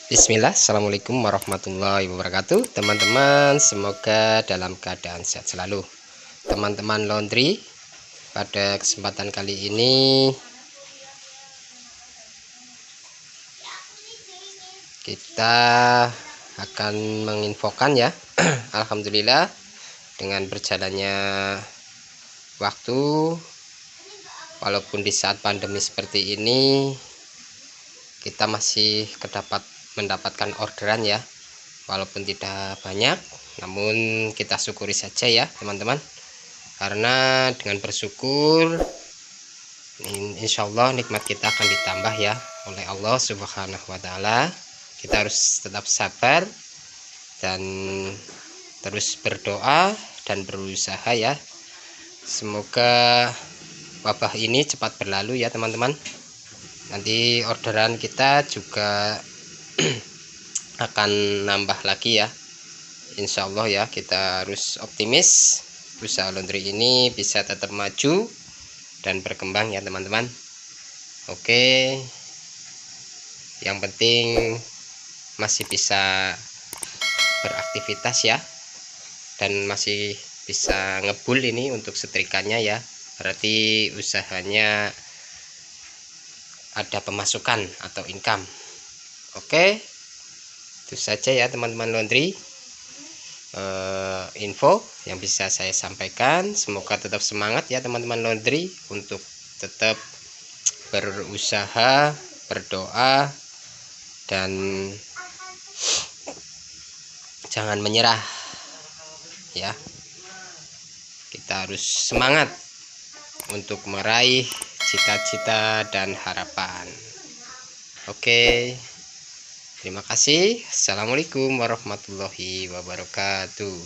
Bismillah, Assalamualaikum warahmatullahi wabarakatuh. Teman-teman, semoga dalam keadaan sehat selalu. Teman-teman laundry, pada kesempatan kali ini kita akan menginfokan ya. Alhamdulillah, dengan berjalannya waktu, walaupun di saat pandemi seperti ini kita masih mendapatkan orderan ya, walaupun tidak banyak, namun kita syukuri saja ya teman-teman, karena dengan bersyukur insya Allah nikmat kita akan ditambah ya oleh Allah Subhanahu wa Ta'ala. Kita harus tetap sabar dan terus berdoa dan berusaha ya, semoga wabah ini cepat berlalu ya teman-teman. Nanti orderan kita juga akan nambah lagi ya, insya Allah ya. Kita harus optimis usaha laundry ini bisa tetap maju dan berkembang ya teman-teman. Oke, yang penting masih bisa beraktivitas ya, dan masih bisa ngebul ini untuk setrikannya ya, berarti usahanya ada pemasukan atau income. Oke, itu saja ya teman-teman laundry, info yang bisa saya sampaikan. Semoga tetap semangat ya teman-teman laundry untuk tetap berusaha, berdoa, dan jangan menyerah ya. Kita harus semangat untuk meraih cita-cita dan harapan. Oke, terima kasih. Assalamualaikum warahmatullahi wabarakatuh.